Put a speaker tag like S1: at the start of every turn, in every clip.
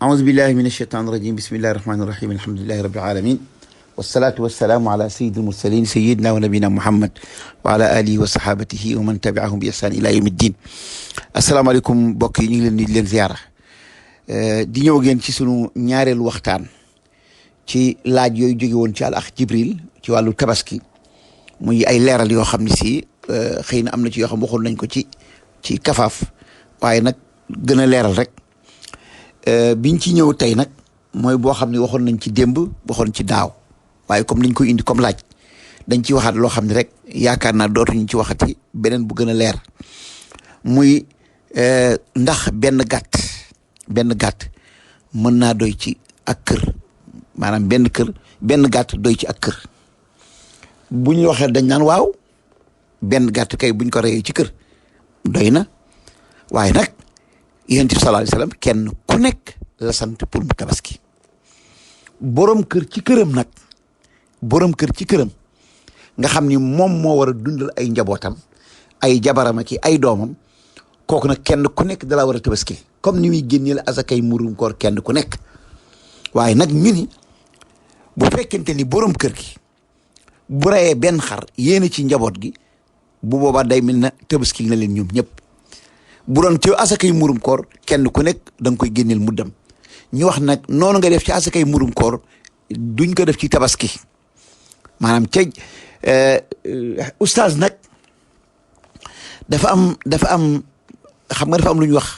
S1: أعوذ بالله من الشيطان الرجيم بسم الله الرحمن الرحيم الحمد لله رب العالمين والصلاة والسلام على سيد المرسلين سيدنا ونبينا محمد وعلى آله وصحابته ومن تبعهم بإحسان إلى يوم الدين. السلام عليكم mbokk yi ñu ngi leen di leen ziyaara di ñëw ngeen ci sunu ñaareelu waxtaan ci laaj yooyu jóge woon ci al akh Jibril ci wàllu tabaski muy ay leeral yoo xam ne si xëy na am na ci yoo xam waxoon nañ ko ci kafaaf waaye nag gën a leeral rek biñ ci ñëw tey nag mooy boo xam ne waxoon nañ ci démb waxoon ci daaw waaye comme niñ koy indi comme laaj dañ ci waxaat loo xam ne rek yaakaar naa dootuñu ci waxati beneen bu gën a leer muy ndax benn gàtt mën naa doy ci ak kër maanaam benn gàtt doy ci ak kër bu ñu waxee dañ naan waaw benn gàtt kay buñ ko reyee ci kër doy na waaye nag yonent bi sallallahu alayhi wasallam kenn ku nekk la sant pour mu tabaski borom kër ci këram nga xam ni moom moo war a dundal ay njabootam ay jabaram ak ay doomam kooku nag kenn ku nekk dala war a tabaski comme ni muy génneel asakay murum koor kenn ku nekk waaye nag ñu ni bu fekkente ni borom kër gi bu reyee benn xar yéene ci njaboot gi bu boobaa day mel na tabaski na leen ñoom ñëpp bu doon ci asakay murum koor kenn ku nekk da nga koy génneel muddam ñu wax nag noonu nga def ci asakay murum koor duñ ko def ci tabaski maanaam ca oustaz nag dafa am xam nga dafa am lu ñuy wax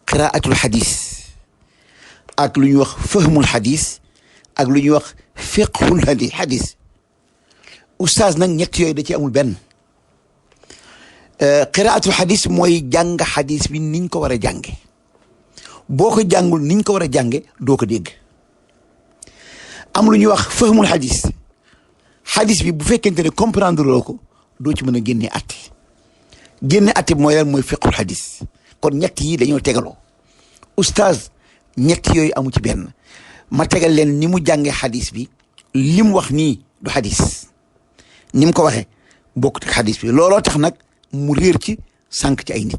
S1: qiraatul xadis ak lu ñuy wax fahmul xadis ak lu ñuy wax fiqhul xadis oustaz nag ñett yooyu da ci amul benn qiraatul xadis mooy jàng xadis bi niñ ko war a jànge boo ko jàngul niñ ko war a jànge doo ko dégg am lu ñuy wax fahmul xadis bi bu fekkente ne comprendre loo ko doo ci mën a génne atti bi mooy lan mooy fiqhul xadis kon ñett yi dañoo tegaloo oustaz ñett yooyu amu ci benn ma tegal leen ni mu jàngee xadis bi li mu wax nii du xadis ni mu ko waxee bokkut ak xadis bi looloo tax nag mu réer ci sànq ci ay nit.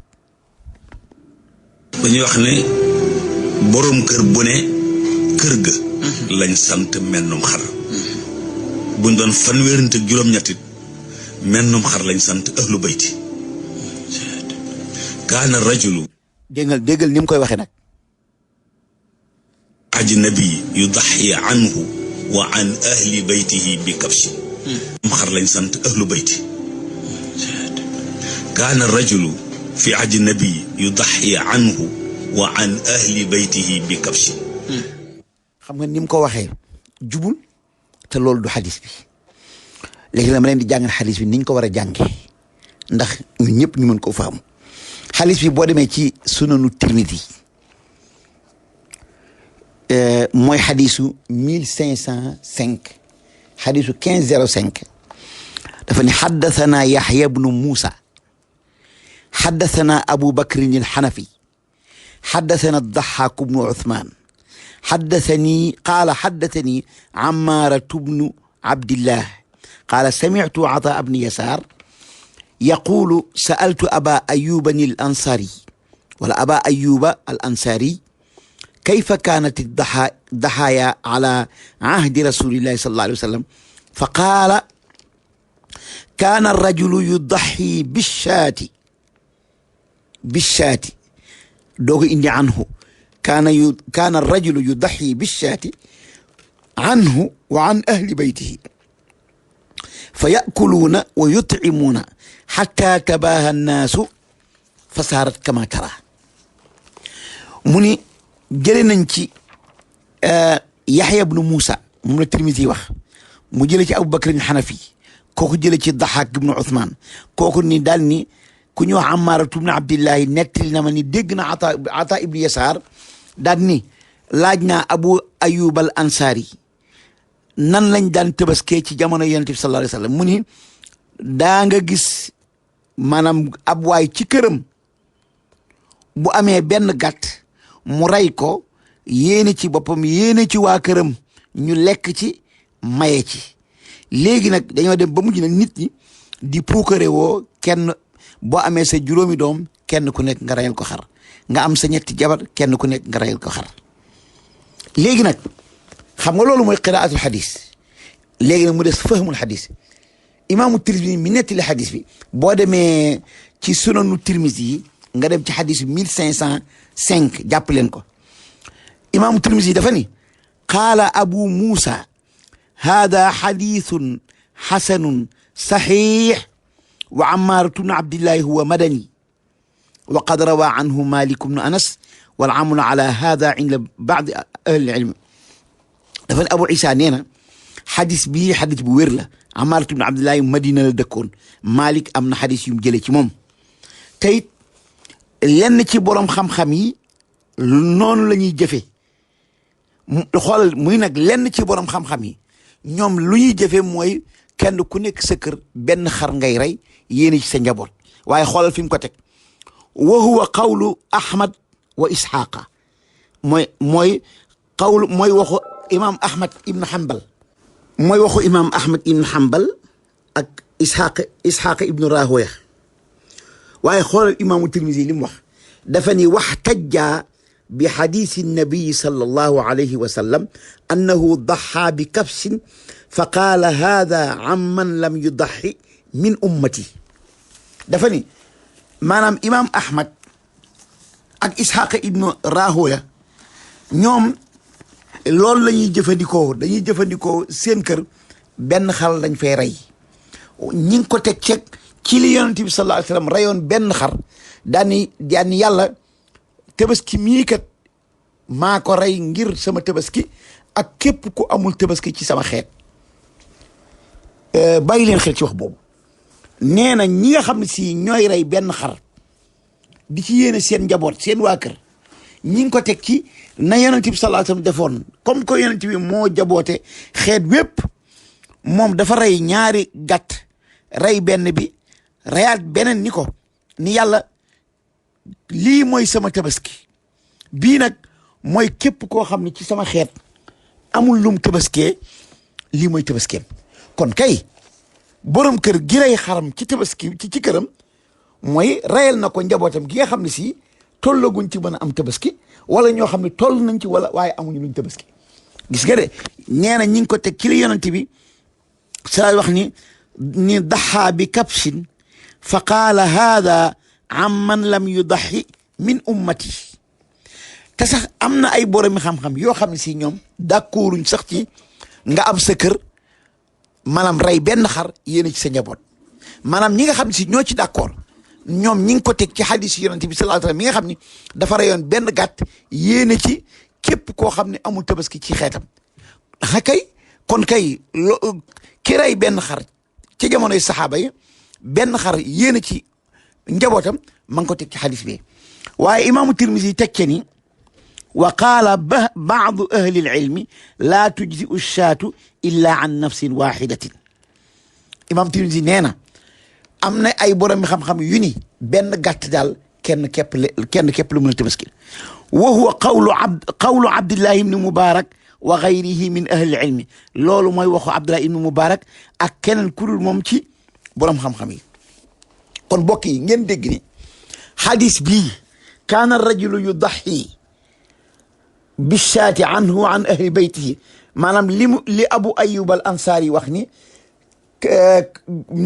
S2: dañuy wax ne borom kër bu ne kër ga. lañ sant mennum xar. buñ doon fanweerante ak juróom-ñettit mennum xar lañ sant ahlu bayti. kaana rajulu.
S1: déggal ni mu koy waxee nag.
S2: ajnabi yudaxi anhu wa an ahli baytihi bi kabshi. xar lañ sant ahlu bayti. kaana rajulu fi ajnabi yudaxi anhu wa an ahli baytihi bi kabshi.
S1: xam nga ni mu ko waxee jubul te loolu du xadis bi léegi la ma leen di jàngal xadis bi niñ ko war a jàngee ndax ñun ñëpp ñu mën koo faamu xadis bi boo demee ci sunanu Tirmidi mooy xadisu 1505 xadisu 1505 dafa ne xaddathana Yaxya bnu Muusa xaddathana Abu Bakrin al-Xanafi xaddathana Daxaak bnu Uthman حدثني عمارة بن عبد الله قال سمعت عطاء بن يسار يقول سألت أبا أيوب الأنصاري ولا أبا أيوب الأنصاري كيف كانت الضحايا على عهد رسول الله صلى الله عليه وسلم فقال كان الرجل يضحي بالشاة دوغ إني عنه كان الرجل يضحي بالشاة عنه وعن أهل بيته فيأكلون ويطعمون حتى تباهى الناس فصارت كما ترى مني جلننتي يحيى بن موسى من الترمذي وخ مجلتي أبو بكر الحنفي كوكو جلتي الضحاك بن عثمان كوكو ني دالني كنيو عمارة بن عبد الله نتلنا من دقنا عطاء ابن يسار daan ni laaj naa Abu Ayyub al Ansari nan lañ daan tëbaskee ci jamono Yonent bi sallallahu alayhi wa sallam mu ni daa nga gis maanaam ab waay ci këram bu amee benn gàtt mu rey ko yéene ci boppam yéene ci waa këram ñu lekk ci maye ci léegi nag dañoo dem ba mujj nag nit ñi di puukare woo kenn boo amee sa juróomi doom kenn ku nekk nga reyal ko xar nga am sa ñetti jabar kenn ku nekk nga reyal ko xar léegi nag xam nga loolu mooy qiraatul xadis léegi nag mu des fahmul xadis imaamu Tirmisi mi nettali xadis bi boo demee ci sunanu Tirmisi yi nga dem ci xadis 1505 jàpp leen ko imaamu Tirmisi dafa ni qaala abu Muusa hada xadisun xasanun saxiix wa Ammaaratu bnu Abdillahi huwa madani wa qad rawaa anhu Maalik bnu Anas wal amalu ala hada inda baadi ahli ilm dafa ne Abu Isa nee na xadis bii xadis bu wér la Ammaaratu bnu Abdillahi Madina la dëkkoon Maalik am na xadis yu mu jëlee ci moom te it lenn ci borom xam-xam yi noonu la ñuy jëfe xoolal muy nag lenn ci borom xam-xam yi ñoom lu ñuy jëfe mooy kenn ku nekk sa kër benn xar ngay rey yéene ci sa njaboot waaye xoolal fi mu ko teg wa huwa qawlu Ahmad wa Isxaaqa mooy waxu imaam Ahmad ibn Hanbal mooy waxu imaam Ahmad ibn Hanbal ak Isxaaqa ibnu Rahoya waaye xoolal imaamu Tirmisi li mu wax dafa ni waxtajja bi xadiisi nabii sallallahu alayhi wa sallam annahu daxaa bi kabsin fa qaala haada amman lam yudaxi min ummati dafa ni maanaam imaam Ahmad ak Isxaaqa ibnu Rahoya ñoom loolu la ñuy jëfandikoo dañuy jëfandikoo seen kër benn xar lañ fay rey ñi ngi ko teg ceeg ci li yonent bi sallallahu alayhi wa sallam reyoon benn xar daani yàlla tabaski mii kat maa ko rey ngir sama tabaski ak képp ku amul tabaski ci sama xeet bàyyi leen xel ci wax boobu nee na ñi nga xam ne si ñooy rey benn xar di ci yéene seen njaboot seen waa kër ñi ngi ko teg ci na yonent bi sallallahu alayhi wa sallam defoon comme que yonent bi moo jaboote xeet wépp moom dafa rey ñaari gàtt rey benn bi reyaat beneen ni ko ni yàlla lii mooy sama tabaski bii nag mooy képp koo xam ne ci sama xeet amul lum tabaskee lii mooy tabaskeem kon kay borom kër gi rey xaram ci tabaski ci këram mooy reyal na ko njabootam gi nga xam ne si tollaguñ ci mën a am tabaski wala ñoo xam ne toll nañ ci wala waaye amuñu luñ tabaski gis nga de nee na ñi ngi ko teg ci li yonent bi sa wax ni daxaa bi kabsin fa qaala haada amman lam yudaxi min ummati te sax am na ay boromi xam-xam yoo xam ne si ñoom d'accorduñ sax ci nga am sa kër maanaam rey benn xar yéene ci sa njaboot maanaam ñi nga xam ne si ñoo ci d'accord ñoom ñi ngi ko teg ci xadis yonent bi sallallahu alayhi wasallam mi nga xam ni dafa reyoon benn gàtt yéene ci képp koo xam ne amul tabaski ci xeetam kay kon kay ki rey benn xar ci jamonoy saxaaba yi benn xar yéene ci njabootam ma ngi ko teg ci xadis bi waaye imaamu Tirmisi teg ce ni wa qaala baadu ahli ilmi laa tujzi'u shaatu illa an nafsin waxidatin imaam Tirmisi nee na am na ay borom xam-xam yu ni benn gàtt daal kenn képp lu mën a tabaski wa huwa qawlu Abdillahi ibni Mubarak wa gayrihi min ahli ilmi loolu mooy waxu Abdullah ibni Mubarak ak keneen ku dul moom ci borom xam-xam yi kon mbokk yi ngeen dégg ni xadis bii kaana rajulu yudaxi bishaati anhu an ahli baytihi maanaam li Abu Ayyub al Ansaari wax ni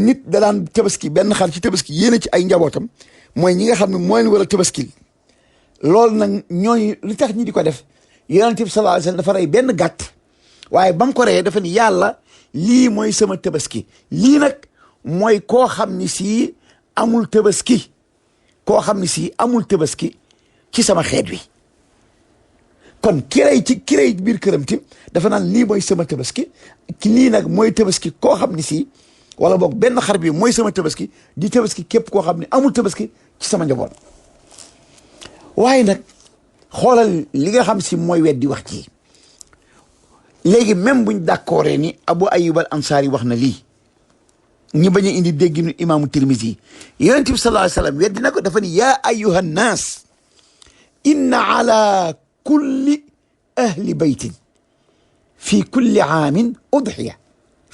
S1: nit da daan tabaski benn xar ci tabaski yéene ci ay njabootam mooy ñi nga xam ne moo leen war a tabaski loolu nag ñooñu li tax ñi di ko def yonent bi sallallahu alayhi wasallam dafa rey benn gàtt waaye ba mu ko reyee dafa ni yàlla lii mooy sama tabaski lii nag mooy koo xam ni si amul tabaski koo xam ni si amul tabaski ci sama xeet wi kon ki rey biir këram tim dafa naan lii mooy sama tabaski lii nag mooy tabaski koo xam ni si wala boog benn xar bi mooy sama tabaski di tabaski képp koo xam ne amul tabaski ci sama njaboot waaye nag xoolal li nga xam si mooy weddi wax ci léegi même buñ d'accord ni Abu Ayyub al Ansari wax na lii ñi bañ a indi dégginu imaamu Tirmisi yonent bi sallallahu alayhi wa sallam weddi na ko dafa ni yaa ayyuha nnaas inna ala kulli ahli baytin fi kulli aamin udhiya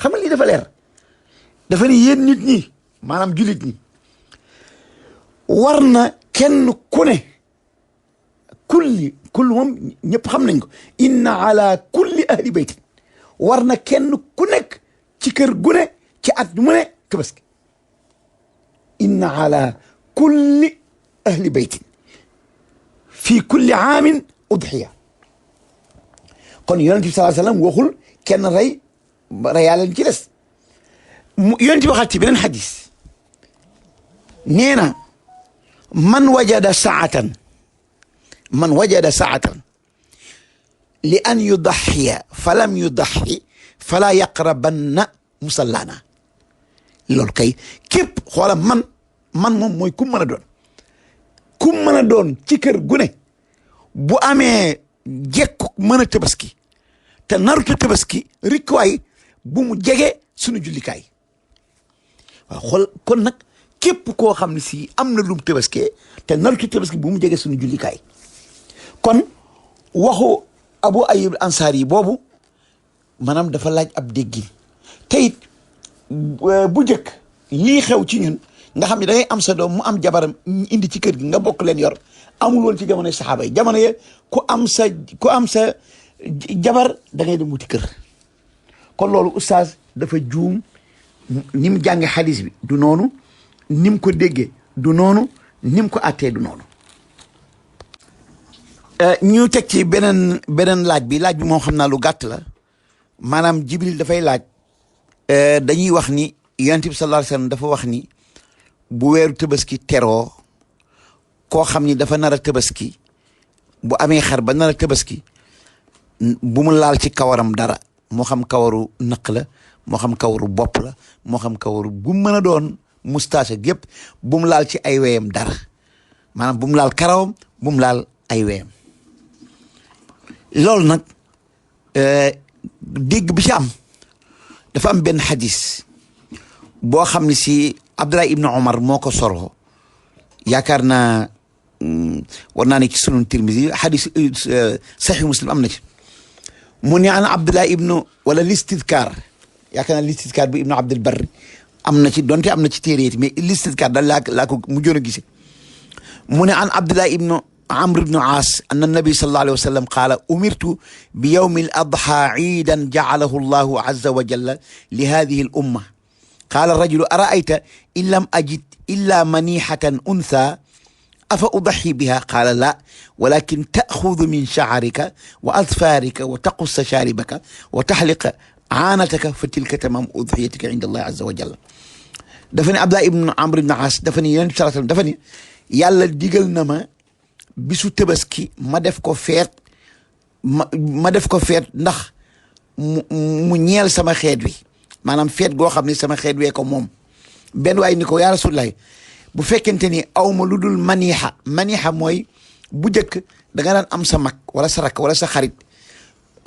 S1: xam nga lii dafa leer dafa ni yéen nit ñi maanaam jullit ñi war na kenn ku ne kulli moom ñëpp xam nañ ko inna ala kulli ahli baytin war na kenn ku nekk ci kër gu ne ci at mu ne tabaski inna ala kulli ahli baytin fii kulli aamin udhiya kon yonent bi sallallahu alayhi wasallam waxul kenn reyaleen ci des yonent bi waxaat ci beneen xadis nee na man wajada saatan li an yudaxiya falam yudaxi fala yaqrabanna musallana loolu kay képp xoola man moom mooy kum mën a doon ci kër gu ne bu amee jekku mën a tabaski te naruta tabaski rikwaay bu mu jege sunu jullikaay waaw xool kon nag képp koo xam ne si am na lum tabaskee te naruta tabaski bu mu jege sunu jullikaay kon waxu Abu Ayyub Ansaari yi boobu maanaam dafa laaj ab déggin te it bu njëkk lii xew ci ñun nga xam ne da ngay am sa doom mu am jabaram indi ci kër gi nga bokk leen yor amul woon ci jamonoy saxaaba yi jamono ye ku am sa jabar da ngay dem wuti kër kon loolu oustaz dafa juum ni mu jànge xadis bi du noonu ni mu ko déggee du noonu ni mu ko attee du noonu ñu teg ci beneen laaj bi moom xam naa lu gàtt la maanaam Jibril dafay laaj dañuy wax ni yonent bi sallallahu alayhi wasallam dafa wax ni bu weeru tabaski teroo koo xam ni dafa nar a tabaski bu amee xar ba nar a tabaski bu mu laal ci kawaram dara moo xam kawaru naq la moo xam kawaru bopp la moo xam kawaru bu mu mën a doon moustache ak yëpp bu mu laal ci ay weyam dara maanaam bu mu laal karawam bu mu laal ay weyam loolu nag dégg bi ci am dafa am benn xadis boo xam ne si Abdullah ibn Omar moo ko soroo yaakaar naa war naa ne ci Sunan Tirmisi xadis Sahih Muslim am na ci mu ne an Abdullah ibnu wala listidkaar yaakaar naa listidkaar bi ibnu Abdul Barr am na ci donte am na ci téere yi mais listidkaar daal laa ko mujjoon a gise mu ne an Abdullah ibnu Amr ibnu Aas anna nabi sallallahu alayhi wa sallam qaala umirtu bi yawmi al adha iidan ja'alahu Allahu azza wa jalla li hadihi al umma qaala rajulu ara'ayta in lam ajid illa manihatan untha afa udaxi biha qaala la walakin taaxudu min shacarika wa adfaarika wa taqussa shaaribaka wa taxliqa aanataka fa tilka tamaam udxiyatika inda allahi azza wa jalla dafa ne Abdullah ibn Amr ibn Aas dafa ne yonent bi sallallahu alayhi wasallam dafa ne yàlla digal na ma bisu tabaski ma def ko feet ma def ko feet ndax mu ñeel sama xeet wi maanaam feet goo xam ne sama xeet wee ko moom benn waay ni ko yaa Rasulullaah bu fekkente ni aw ma lu dul maniha mooy bu njëkk da nga daan am sa mag wala sa rakk wala sa xarit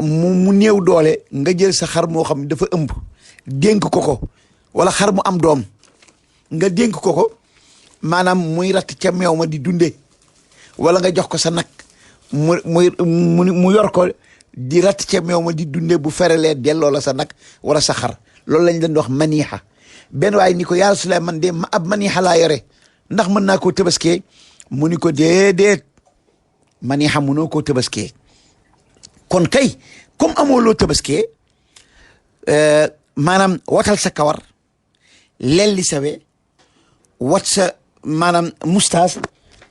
S1: mu néew doole nga jël sa xar moo xam ne dafa ëmb dénk ko wala xar mu am doom nga dénk ko maanaam muy ratt ca meew ma di dunde wala nga jox ko sa nag mu yor ko di ratt ca meew ma di dunde bu ferelee delloo la sa nag wala sa xar loolu lañ leen di wax maniha benn waaye ni ko yaa Rasulullah man de ab maniha laa yore ndax mën naa koo tabaskee mu ni ko déedéet maniha mënoo koo tabaskee kon kay comme amoo loo tabaskee maanaam watal sa kawar lelli sa we wat sa maanaam moustache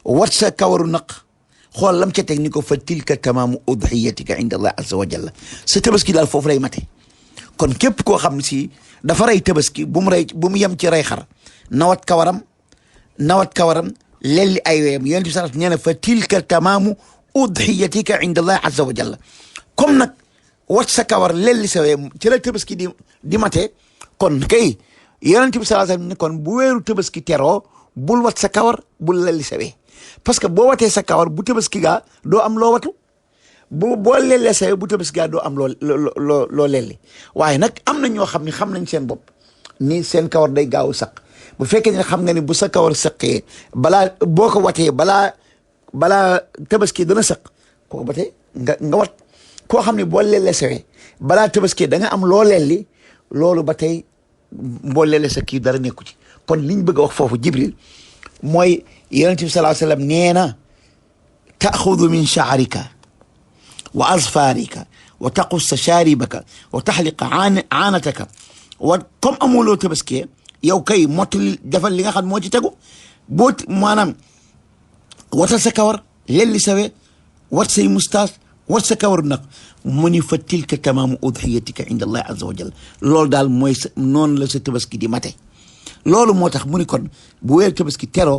S1: wat sa kawaru naq xool lam ca teg ni ko fa tilka tamaamu udhiyatika inda allah azza wa jalla sa tabaski daal foofu lay mate kon képp koo xam ne si dafa rey tabaski bu mu yem ci rey xar nawat kawaram lelli ay weyam yonent bi sallallahu alayhi wa sallam nee na fa tilka tamaamu udhiyatika inda allah azza wa jalla comme nag wat sa kawar lelli sa weyam ci la tabaski di mate kon kay yonent bi sallallahu alayhi wa sallam ne kon bu weeru tabaski teroo bul wat sa kawar bul lelli sa wey parce que boo watee sa kawar bu tabaski gaa doo am loo watu boo lellee sa wey bu tabaski gaa doo am loo lelli waaye nag am na ñoo xam ne xam nañ seen bopp ni seen kawar day gaaw a saq bu fekkee ne xam nga ni bu sa kawar saqee balaa boo ko watee balaa tabaski dana saq kooku ba tey nga wat koo xam ne boo lellee sa wey balaa tabaski da nga am loo lelli loolu ba tey boo lellee sa kii dara nekku ci kon liñ bëgg a wax foofu Jibril mooy yonent bi sallallahu alayhi wasallam nee na taaxudu min shaarika wa azfarika wa taqussa shaaribaka wa taxliqa aanataka wa comme amuloo tabaskee yow kay mottali defal li nga xam moo ci tegu boo maanaam watal sa kawar lelli sawe wat say mustaas wat sa kawar nag mu ni fa tilka tamaamu udhiyatika inda allahi azza wa jalla loolu daal mooy sa noonu la sa tabaski di mate loolu moo tax mu ni kon bu weer tabaski teroo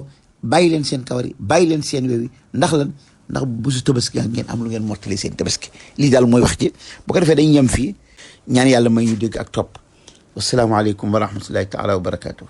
S1: bàyyi leen seen kawar yi bàyyi leen seen wewi ndax lan ndax bu su tabaski ngeen am lu ngeen mottali seen tabaski lii daal mooy wax ci bu ko defee dañ yem fii ñaan yàlla may ñu dégg ak topp wassalaamu aleykum wa rahmatullahi taala wa barakatuh